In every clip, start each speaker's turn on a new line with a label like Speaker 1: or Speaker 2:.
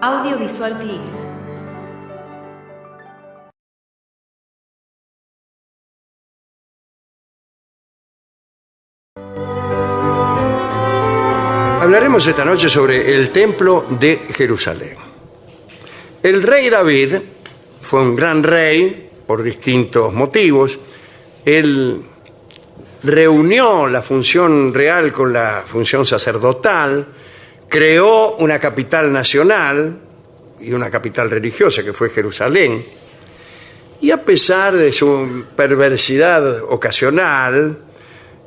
Speaker 1: Audiovisual Clips.
Speaker 2: Hablaremos esta noche sobre el Templo de Jerusalén. El rey David fue un gran rey por distintos motivos. Él reunió la función real con la función sacerdotal, creó una capital nacional y una capital religiosa que fue Jerusalén, y a pesar de su perversidad ocasional,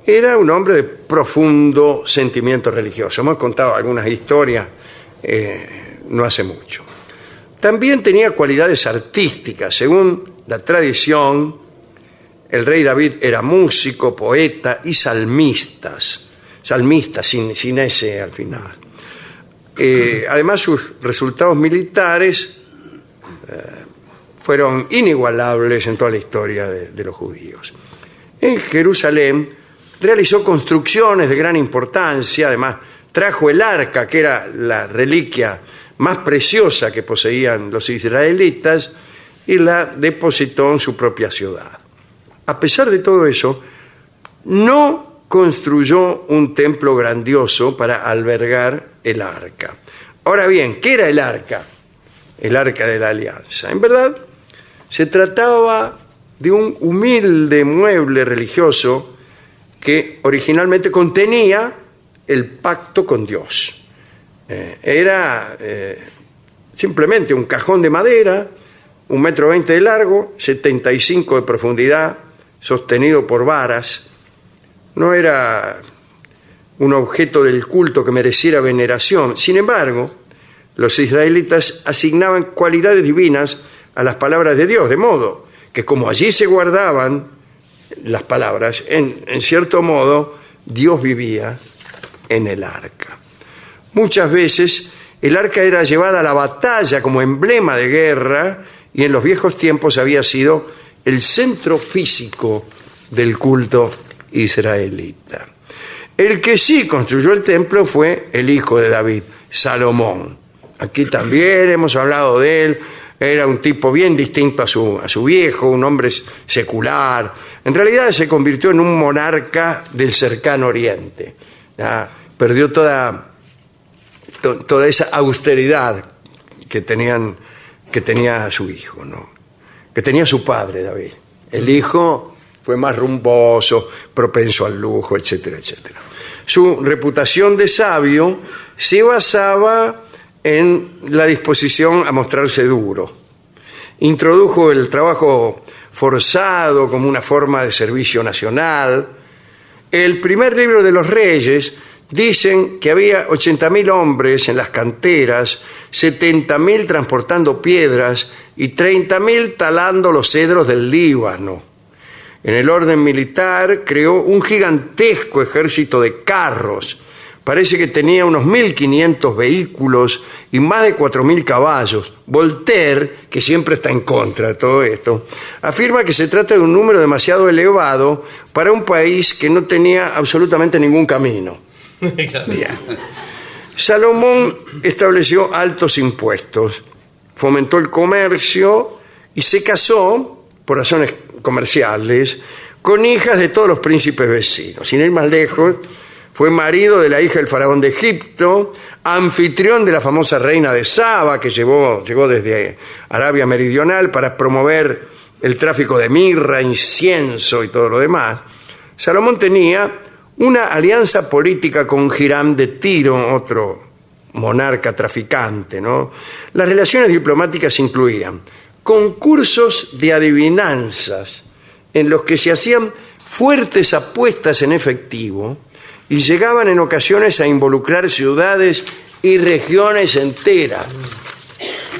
Speaker 2: era un hombre de profundo sentimiento religioso. Hemos contado algunas historias no hace mucho. También tenía cualidades artísticas. Según la tradición, el rey David era músico, poeta y salmista sin ese al final. Además, sus resultados militares fueron inigualables en toda la historia de los judíos. En Jerusalén realizó construcciones de gran importancia. Además, trajo el arca, que era la reliquia más preciosa que poseían los israelitas, y la depositó en su propia ciudad. A pesar de todo eso, no construyó un templo grandioso para albergar el arca. Ahora bien, ¿qué era el arca? El arca de la alianza. En verdad, se trataba de un humilde mueble religioso que originalmente contenía el pacto con Dios. Era simplemente un cajón de madera, 1,20 m de largo, 75 de profundidad, sostenido por varas. No era un objeto del culto que mereciera veneración. Sin embargo, los israelitas asignaban cualidades divinas a las palabras de Dios, de modo que como allí se guardaban las palabras, en cierto modo, Dios vivía en el arca. Muchas veces el arca era llevada a la batalla como emblema de guerra, y en los viejos tiempos había sido el centro físico del culto israelita. El que sí construyó el templo fue el hijo de David, Salomón. Aquí también hemos hablado de él. Era un tipo bien distinto a su viejo, un hombre secular. En realidad se convirtió en un monarca del cercano oriente. Perdió toda esa austeridad que tenía su hijo, ¿no? Que tenía su padre, David. El hijo fue más rumboso, propenso al lujo, etcétera, etcétera. Su reputación de sabio se basaba en la disposición a mostrarse duro. Introdujo el trabajo forzado como una forma de servicio nacional. El primer libro de los Reyes dicen que había 80.000 hombres en las canteras, 70.000 transportando piedras y 30.000 talando los cedros del Líbano. En el orden militar creó un gigantesco ejército de carros. Parece que tenía unos 1.500 vehículos y más de 4.000 caballos. Voltaire, que siempre está en contra de todo esto, afirma que se trata de un número demasiado elevado para un país que no tenía absolutamente ningún camino. Bien. Salomón estableció altos impuestos, fomentó el comercio y se casó, por razones comerciales, con hijas de todos los príncipes vecinos. Sin ir más lejos, fue marido de la hija del faraón de Egipto, anfitrión de la famosa reina de Saba, que llegó desde Arabia Meridional para promover el tráfico de mirra, incienso y todo lo demás. Salomón tenía una alianza política con Hiram de Tiro, otro monarca traficante, ¿no? Las relaciones diplomáticas incluían concursos de adivinanzas en los que se hacían fuertes apuestas en efectivo y llegaban en ocasiones a involucrar ciudades y regiones enteras.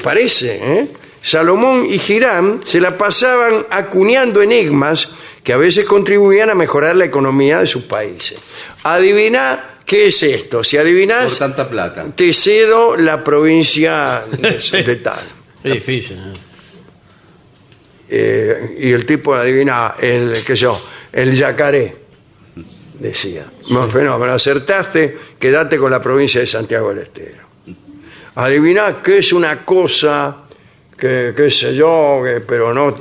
Speaker 2: Parece, ¿eh? Salomón y Hiram se la pasaban acuñando enigmas que a veces contribuían a mejorar la economía de sus países. Adiviná qué es esto. Si adivinás,
Speaker 3: por tanta plata,
Speaker 2: te cedo la provincia de tal.
Speaker 4: Es difícil,
Speaker 2: y el tipo adivina el yacaré. decía. Buen fenómeno, acertaste, quédate con la provincia de Santiago del Estero. Adiviná qué es una cosa, que qué sé yo, pero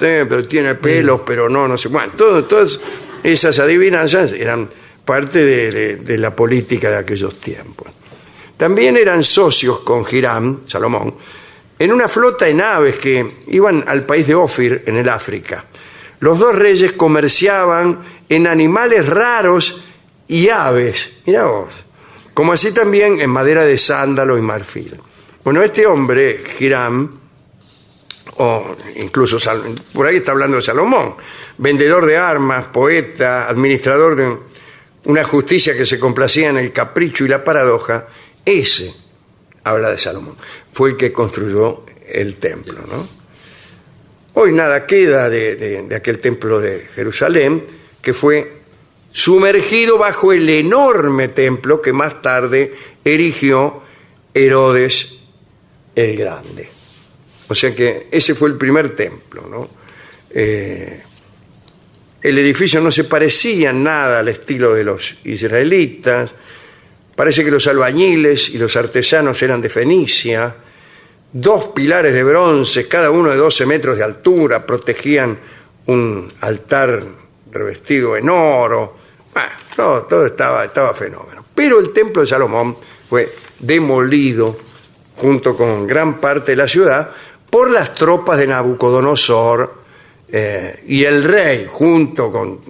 Speaker 2: tiene pelos, pero no sé. Bueno, todas esas adivinanzas eran parte de la política de aquellos tiempos. También eran socios con Hiram, Salomón, en una flota de naves que iban al país de Ofir, en el África. Los dos reyes comerciaban en animales raros y aves, mirá vos, como así también en madera de sándalo y marfil. Bueno, este hombre, Hiram, o incluso por ahí está hablando de Salomón, vendedor de armas, poeta, administrador de una justicia que se complacía en el capricho y la paradoja, ese habla de Salomón. Fue el que construyó el templo, ¿no? Hoy nada queda de aquel templo de Jerusalén, que fue sumergido bajo el enorme templo que más tarde erigió Herodes el Grande. O sea que ese fue el primer templo, ¿no? El edificio no se parecía en nada al estilo de los israelitas. Parece que los albañiles y los artesanos eran de Fenicia. 2 pilares de bronce, cada uno de 12 metros de altura, protegían un altar revestido en oro. Bueno, todo estaba fenómeno. Pero el templo de Salomón fue demolido junto con gran parte de la ciudad por las tropas de Nabucodonosor, y el rey, junto con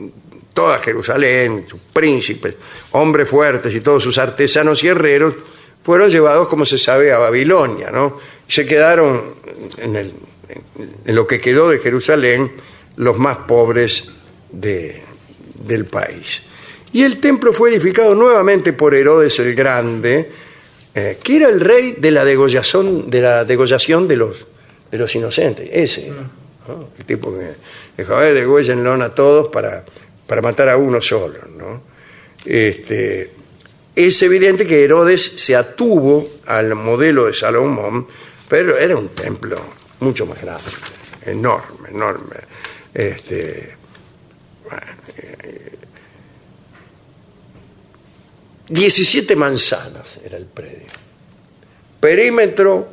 Speaker 2: toda Jerusalén, sus príncipes, hombres fuertes y todos sus artesanos y herreros, fueron llevados, como se sabe, a Babilonia, ¿no? Se quedaron en lo que quedó de Jerusalén los más pobres del país. Y el templo fue edificado nuevamente por Herodes el Grande, que era el rey de la degollación de los inocentes. Ese, ¿no? El tipo que dejaba de degüéllenlo a todos para matar a uno solo, ¿no? Es evidente que Herodes se atuvo al modelo de Salomón, pero era un templo mucho más grande, enorme. 17 manzanas era el predio. Perímetro,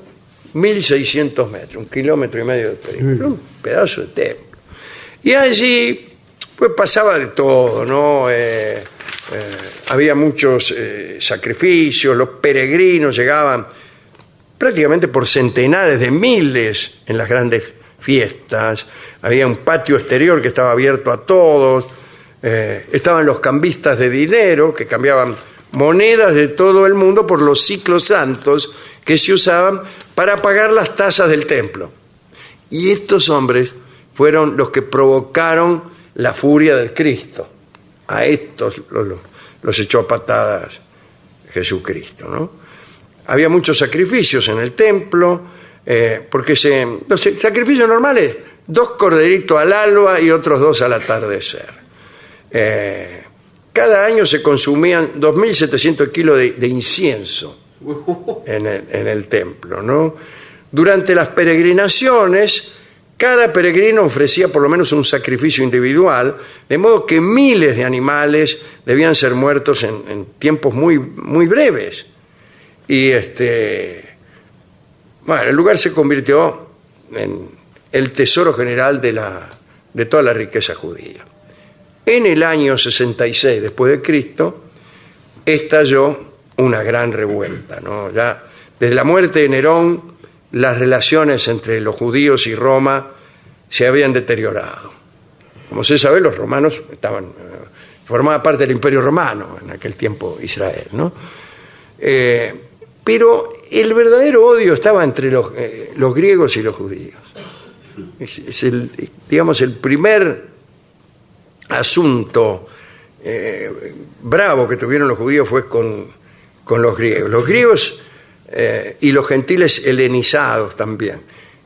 Speaker 2: 1.600 metros, 1,5 kilómetros de perímetro. Un pedazo de templo. Y allí pues pasaba de todo, ¿no? Había muchos sacrificios, los peregrinos llegaban prácticamente por centenares de miles en las grandes fiestas. Había un patio exterior que estaba abierto a todos. Estaban los cambistas de dinero que cambiaban monedas de todo el mundo por los ciclos santos que se usaban para pagar las tasas del templo. Y estos hombres fueron los que provocaron la furia del Cristo. A estos los echó a patadas Jesucristo, ¿no? Había muchos sacrificios en el templo, porque los sacrificios normales, 2 corderitos al alba y otros 2 al atardecer. Cada año se consumían 2.700 kilos de incienso en el templo, ¿no? Durante las peregrinaciones, cada peregrino ofrecía por lo menos un sacrificio individual, de modo que miles de animales debían ser muertos en tiempos muy, muy breves. Y bueno, el lugar se convirtió en el tesoro general de toda la riqueza judía. En el año 66 después de Cristo estalló una gran revuelta, ¿no? Ya desde la muerte de Nerón, las relaciones entre los judíos y Roma se habían deteriorado. Como se sabe, los romanos formaba parte del Imperio Romano en aquel tiempo Israel, ¿no? Pero el verdadero odio estaba entre los griegos y los judíos. Es el primer asunto bravo que tuvieron los judíos fue con los griegos. Los griegos y los gentiles helenizados también.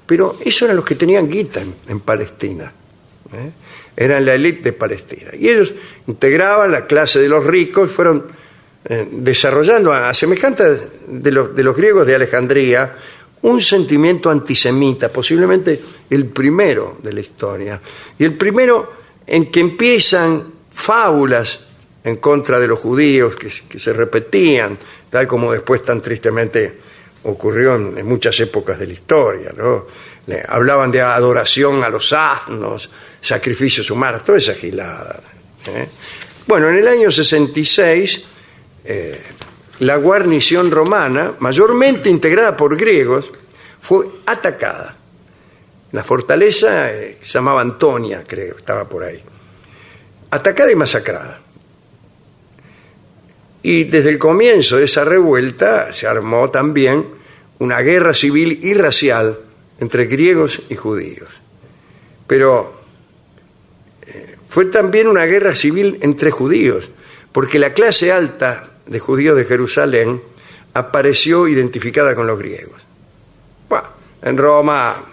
Speaker 2: Pero esos eran los que tenían guita en Palestina. Eran la élite de Palestina. Y ellos integraban la clase de los ricos, fueron desarrollando a semejanza de los griegos de Alejandría un sentimiento antisemita, posiblemente el primero de la historia. Y el primero en que empiezan fábulas en contra de los judíos que se repetían, tal como después tan tristemente ocurrió en muchas épocas de la historia, ¿no? Hablaban de adoración a los asnos, sacrificios humanos, toda esa gilada, ¿eh? Bueno, en el año 66, la guarnición romana, mayormente integrada por griegos, fue atacada. La fortaleza se llamaba Antonia, creo, estaba por ahí. Atacada y masacrada. Y desde el comienzo de esa revuelta se armó también una guerra civil y racial entre griegos y judíos. Pero fue también una guerra civil entre judíos, porque la clase alta de judíos de Jerusalén apareció identificada con los griegos. Bueno, en Roma,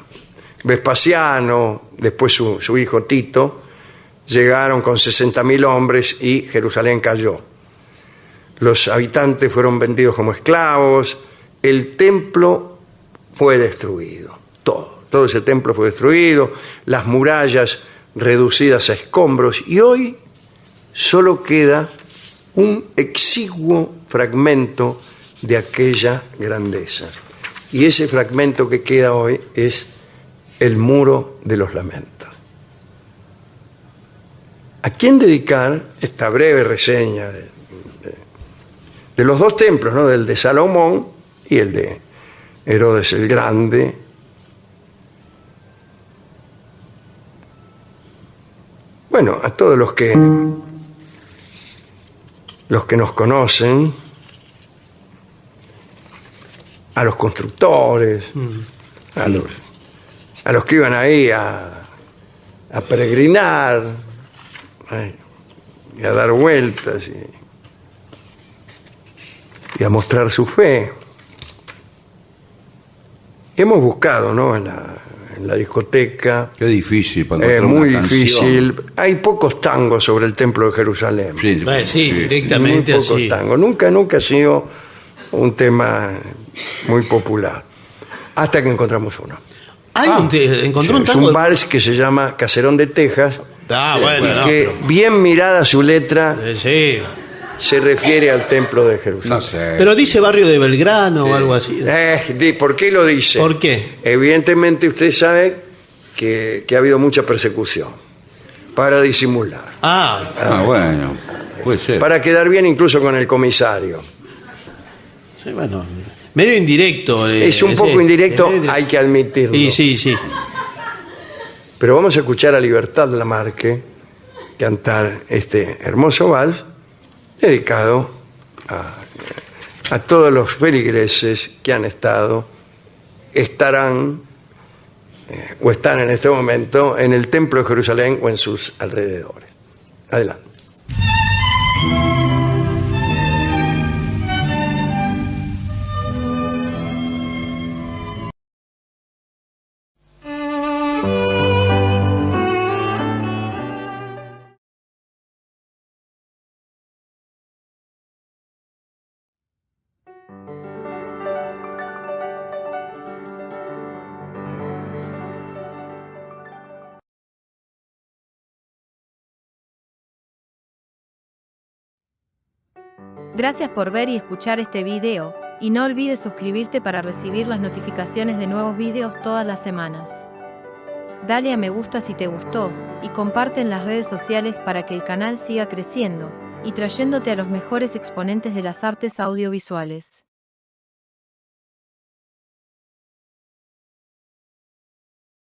Speaker 2: Vespasiano, después su hijo Tito, llegaron con 60.000 hombres y Jerusalén cayó. Los habitantes fueron vendidos como esclavos, el templo fue destruido, todo ese templo fue destruido, las murallas reducidas a escombros, y hoy solo queda un exiguo fragmento de aquella grandeza. Y ese fragmento que queda hoy es el Muro de los Lamentos. ¿A quién dedicar esta breve reseña de los dos templos, ¿no? Del de Salomón y el de Herodes el Grande? Bueno, a todos los que nos conocen, a los constructores, a los que iban ahí a peregrinar, y a dar vueltas y a mostrar su fe. Y hemos buscado, ¿no?, en la discoteca.
Speaker 1: Qué difícil para encontrar
Speaker 2: muy
Speaker 1: una canción.
Speaker 2: difícil. Hay pocos tangos sobre el Templo de Jerusalén.
Speaker 3: Sí, directamente
Speaker 2: muy pocos
Speaker 3: así.
Speaker 2: tangos. Nunca ha sido un tema muy popular. Hasta que encontramos uno.
Speaker 3: ¿Encontró un
Speaker 2: Es
Speaker 3: tango?
Speaker 2: un vals que se llama Caserón de Texas,
Speaker 3: Bueno,
Speaker 2: que
Speaker 3: no,
Speaker 2: bien mirada su letra
Speaker 3: sí.
Speaker 2: se refiere al Templo de Jerusalén.
Speaker 1: No sé.
Speaker 3: Pero dice barrio de Belgrano o algo así.
Speaker 2: ¿Por qué lo dice?
Speaker 3: ¿Por qué?
Speaker 2: Evidentemente usted sabe que ha habido mucha persecución para disimular,
Speaker 1: Bueno, puede ser.
Speaker 2: para quedar bien incluso con el comisario.
Speaker 3: Sí, bueno, medio indirecto.
Speaker 2: Es un poco indirecto, hay que admitirlo.
Speaker 3: Sí.
Speaker 2: Pero vamos a escuchar a Libertad Lamarque cantar este hermoso vals dedicado a todos los feligreses que han estado, estarán o están en este momento en el Templo de Jerusalén o en sus alrededores. Adelante.
Speaker 4: Gracias por ver y escuchar este video, y no olvides suscribirte para recibir las notificaciones de nuevos videos todas las semanas. Dale a me gusta si te gustó, y comparte en las redes sociales para que el canal siga creciendo, y trayéndote a los mejores exponentes de las artes audiovisuales.